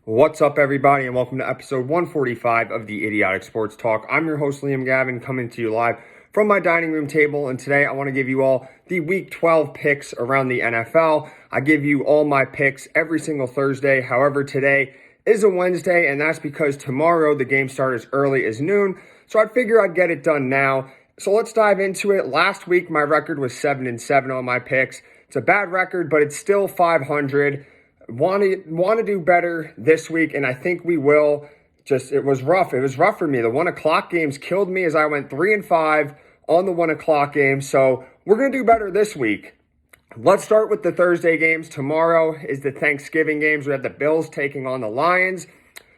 What's up, everybody, and welcome to episode 145 of the Idiotic Sports Talk. I'm your host, Liam Gavin, coming to you live from my dining room table, and today I want to give you all the Week 12 picks around the NFL. I give you all my picks every single Thursday. However, today is a Wednesday, and that's because tomorrow the game starts as early as noon, so I'd figure I'd get it done now. So let's dive into it. Last week, my record was 7-7 on my picks. It's a bad record, but it's still 500. Want to do better this week, and I think we will. It was rough. It was rough for me. The 1 o'clock games killed me as I went 3-5 on the 1 o'clock game. So we're going to do better this week. Let's start with the Thursday games. Tomorrow is the Thanksgiving games. We have the Bills taking on the Lions.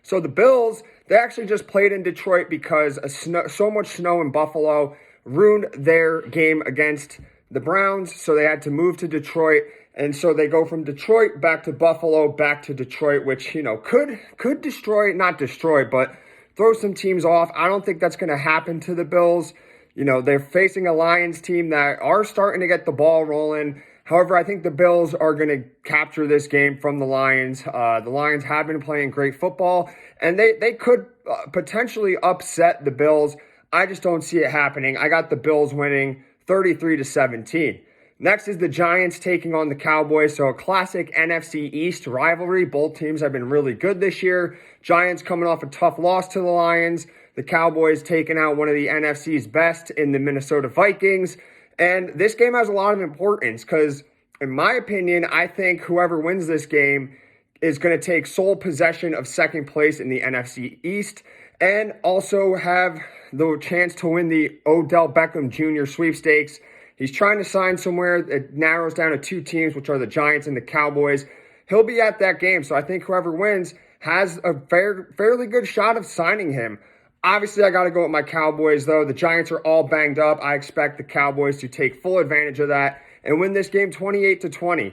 So the Bills, they actually just played in Detroit because so much snow in Buffalo ruined their game against the Browns. So they had to move to Detroit. And so they go from Detroit back to Buffalo, back to Detroit, which, could destroy, not destroy, but throw some teams off. I don't think that's going to happen to the Bills. They're facing a Lions team that are starting to get the ball rolling. However, I think the Bills are going to capture this game from the Lions. The Lions have been playing great football, and they could potentially upset the Bills. I just don't see it happening. I got the Bills winning 33-17. Next is the Giants taking on the Cowboys. So a classic NFC East rivalry. Both teams have been really good this year. Giants coming off a tough loss to the Lions. The Cowboys taking out one of the NFC's best in the Minnesota Vikings. And this game has a lot of importance because, in my opinion, I think whoever wins this game is going to take sole possession of second place in the NFC East and also have the chance to win the Odell Beckham Jr. sweepstakes. He's trying to sign somewhere. It narrows down to two teams, which are the Giants and the Cowboys. He'll be at that game, so I think whoever wins has a fairly good shot of signing him. Obviously, I got to go with my Cowboys, though. The Giants are all banged up. I expect the Cowboys to take full advantage of that and win this game 28-20.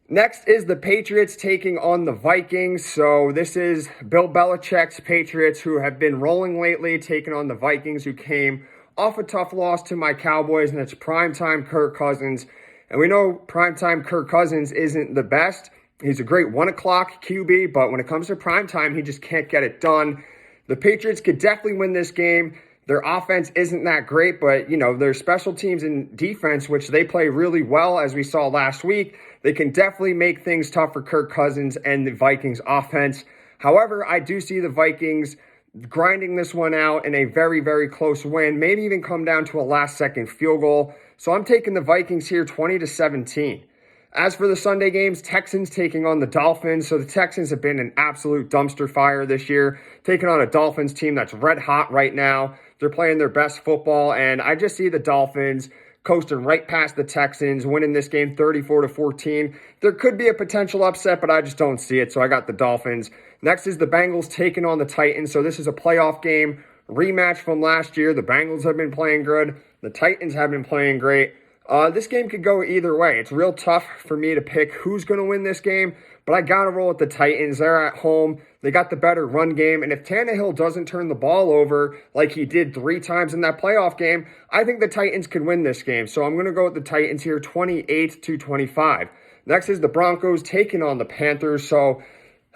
Next is the Patriots taking on the Vikings. So this is Bill Belichick's Patriots, who have been rolling lately, taking on the Vikings, who came off a tough loss to my Cowboys, and it's primetime Kirk Cousins. And we know primetime Kirk Cousins isn't the best. He's a great 1 o'clock QB, but when it comes to primetime, he just can't get it done. The Patriots could definitely win this game. Their offense isn't that great, but, their special teams and defense, which they play really well, as we saw last week, they can definitely make things tough for Kirk Cousins and the Vikings offense. However, I do see the Vikings grinding this one out in a very, very close win, maybe even come down to a last-second field goal. So I'm taking the Vikings here 20-17. As for the Sunday games, Texans taking on the Dolphins. So the Texans have been an absolute dumpster fire this year, taking on a Dolphins team that's red hot right now. They're playing their best football, and I just see the Dolphins coasting right past the Texans, winning this game 34-14. There could be a potential upset, but I just don't see it, so I got the Dolphins. Next is the Bengals taking on the Titans. So this is a playoff game, rematch from last year. The Bengals have been playing good. The Titans have been playing great. This game could go either way. It's real tough for me to pick who's going to win this game, but I got to roll with the Titans. They're at home. They got the better run game, and if Tannehill doesn't turn the ball over like he did 3 times in that playoff game, I think the Titans could win this game. So I'm going to go with the Titans here 28-25. Next is the Broncos taking on the Panthers. So,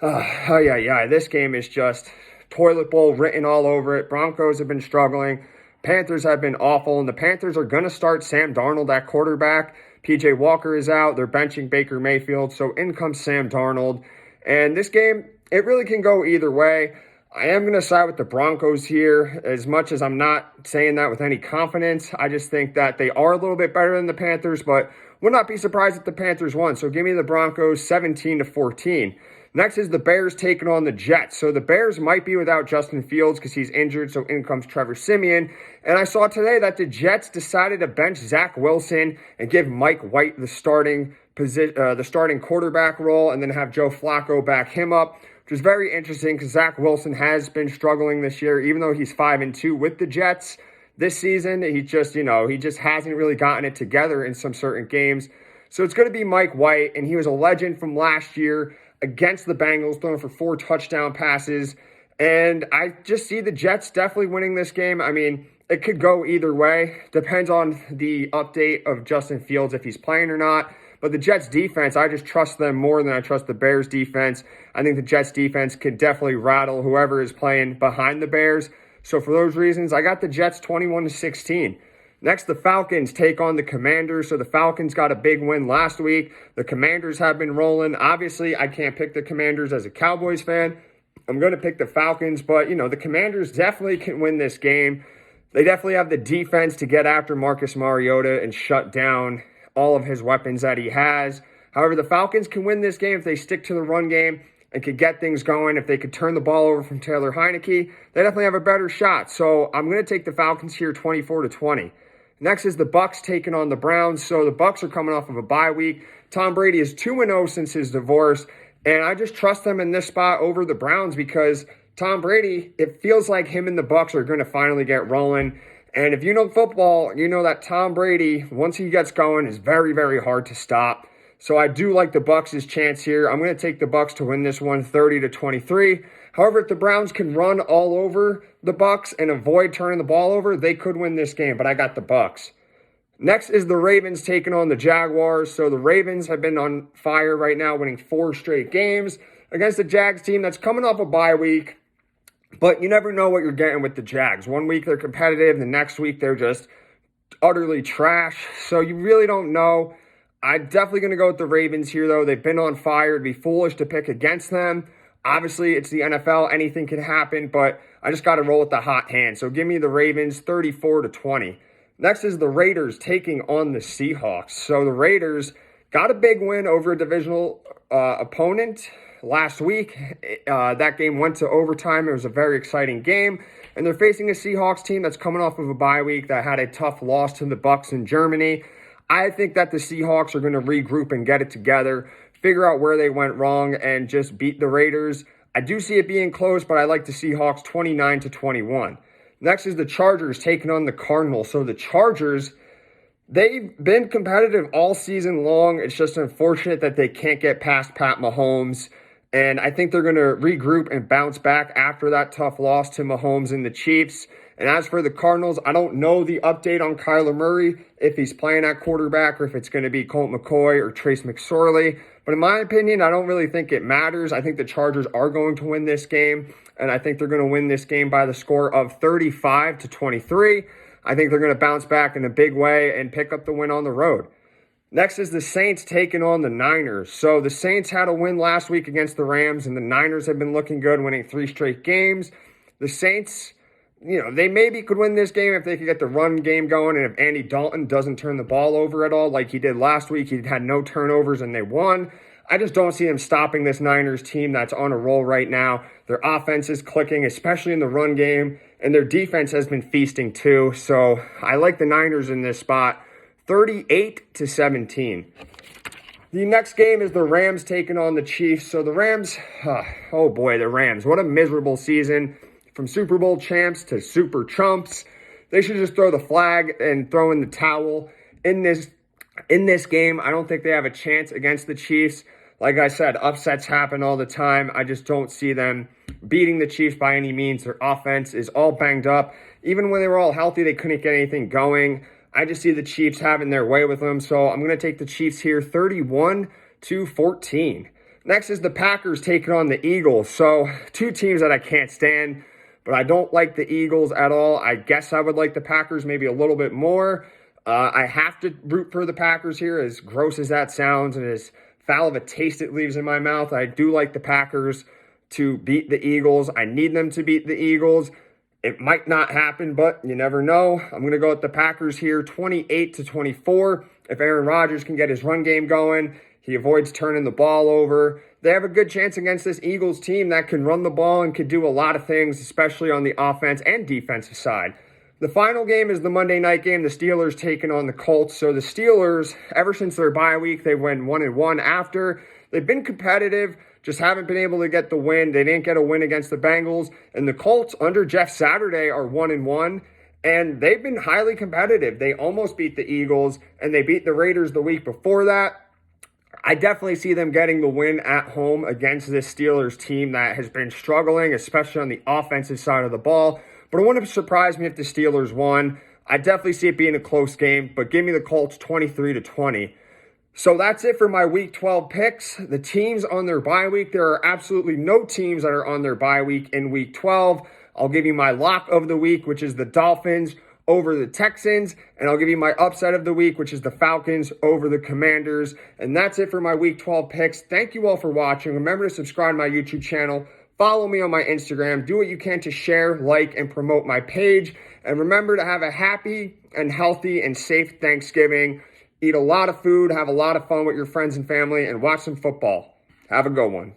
this game is just toilet bowl written all over it. Broncos have been struggling. Panthers have been awful, and the Panthers are going to start Sam Darnold at quarterback. P.J. Walker is out. They're benching Baker Mayfield, so in comes Sam Darnold. And this game, it really can go either way. I am going to side with the Broncos here, as much as I'm not saying that with any confidence. I just think that they are a little bit better than the Panthers, but would not be surprised if the Panthers won. So give me the Broncos 17-14. Next is the Bears taking on the Jets. So the Bears might be without Justin Fields because he's injured, so in comes Trevor Siemian. And I saw today that the Jets decided to bench Zach Wilson and give Mike White the starting quarterback role, and then have Joe Flacco back him up, which is very interesting because Zach Wilson has been struggling this year, even though he's 5-2 with the Jets this season. He just hasn't really gotten it together in some certain games. So it's going to be Mike White, and he was a legend from last year against the Bengals, throwing for 4 touchdown passes. And I just see the Jets definitely winning this game. I mean, it could go either way. Depends on the update of Justin Fields, if he's playing or not. But the Jets defense, I just trust them more than I trust the Bears defense. I think the Jets defense could definitely rattle whoever is playing behind the Bears. So for those reasons, I got the Jets 21-16. Next, the Falcons take on the Commanders. So the Falcons got a big win last week. The Commanders have been rolling. Obviously, I can't pick the Commanders as a Cowboys fan. I'm going to pick the Falcons, but, the Commanders definitely can win this game. They definitely have the defense to get after Marcus Mariota and shut down all of his weapons that he has. However, the Falcons can win this game if they stick to the run game and could get things going. If they could turn the ball over from Taylor Heineke, they definitely have a better shot. So I'm going to take the Falcons here 24-20. Next is the Bucs taking on the Browns. So the Bucs are coming off of a bye week. Tom Brady is 2-0 since his divorce. And I just trust them in this spot over the Browns because Tom Brady, it feels like him and the Bucs are going to finally get rolling. And if you know football, you know that Tom Brady, once he gets going, is very, very hard to stop. So I do like the Bucs' chance here. I'm going to take the Bucs to win this one 30-23. However, if the Browns can run all over the Bucs and avoid turning the ball over, they could win this game, but I got the Bucs. Next is the Ravens taking on the Jaguars. So the Ravens have been on fire right now, winning 4 straight games against the Jags team that's coming off a bye week. But you never know what you're getting with the Jags. One week they're competitive, the next week they're just utterly trash. So you really don't know. I'm definitely going to go with the Ravens here, though. They've been on fire. It'd be foolish to pick against them. Obviously, it's the NFL. Anything can happen, but I just got to roll with the hot hand. So give me the Ravens 34-20. Next is the Raiders taking on the Seahawks. So the Raiders got a big win over a divisional opponent last week. That game went to overtime. It was a very exciting game. And they're facing a Seahawks team that's coming off of a bye week that had a tough loss to the Bucs in Germany. I think that the Seahawks are going to regroup and get it together, figure out where they went wrong, and just beat the Raiders. I do see it being close, but I like the Seahawks 29-21. Next is the Chargers taking on the Cardinals. So the Chargers, they've been competitive all season long. It's just unfortunate that they can't get past Pat Mahomes. And I think they're going to regroup and bounce back after that tough loss to Mahomes and the Chiefs. And as for the Cardinals, I don't know the update on Kyler Murray, if he's playing at quarterback or if it's going to be Colt McCoy or Trace McSorley. But in my opinion, I don't really think it matters. I think the Chargers are going to win this game, and I think they're going to win this game by the score of 35-23. I think they're going to bounce back in a big way and pick up the win on the road. Next is the Saints taking on the Niners. So the Saints had a win last week against the Rams, and the Niners have been looking good, winning 3 straight games. The Saints, they maybe could win this game if they could get the run game going and if Andy Dalton doesn't turn the ball over at all like he did last week. He had no turnovers and they won. I just don't see him stopping this Niners team that's on a roll right now. Their offense is clicking, especially in the run game, and their defense has been feasting too. So I like the Niners in this spot, 38-17. The next game is the Rams taking on the Chiefs. So the Rams, the Rams. What a miserable season. From Super Bowl champs to super chumps. They should just throw the flag and throw in the towel in this game. I don't think they have a chance against the Chiefs. Like I said, upsets happen all the time. I just don't see them beating the Chiefs by any means. Their offense is all banged up. Even when they were all healthy, they couldn't get anything going. I just see the Chiefs having their way with them. So I'm going to take the Chiefs here 31-14. Next is the Packers taking on the Eagles. So 2 teams that I can't stand. But I don't like the Eagles at all. I guess I would like the Packers maybe a little bit more. I have to root for the Packers here, as gross as that sounds and as foul of a taste it leaves in my mouth. I do like the Packers to beat the Eagles. I need them to beat the Eagles. It might not happen, but you never know. I'm going to go with the Packers here, 28-24. If Aaron Rodgers can get his run game going, he avoids turning the ball over. They have a good chance against this Eagles team that can run the ball and can do a lot of things, especially on the offense and defensive side. The final game is the Monday night game, the Steelers taking on the Colts. So the Steelers, ever since their bye week, they went 1-1 after. They've been competitive, just haven't been able to get the win. They didn't get a win against the Bengals. And the Colts, under Jeff Saturday, are 1-1. And they've been highly competitive. They almost beat the Eagles, and they beat the Raiders the week before that. I definitely see them getting the win at home against this Steelers team that has been struggling, especially on the offensive side of the ball. But it wouldn't surprise me if the Steelers won. I definitely see it being a close game, but give me the Colts 23-20. So that's it for my Week 12 picks. The teams on their bye week, there are absolutely no teams that are on their bye week in Week 12. I'll give you my lock of the week, which is the Dolphins over the Texans, and I'll give you my upset of the week, which is the Falcons over the Commanders. And that's it for my Week 12 picks. Thank you all for watching. Remember to subscribe to my YouTube channel. Follow me on my Instagram. Do what you can to share, like, and promote my page. And remember to have a happy and healthy and safe Thanksgiving. Eat a lot of food, have a lot of fun with your friends and family, and watch some football. Have a good one.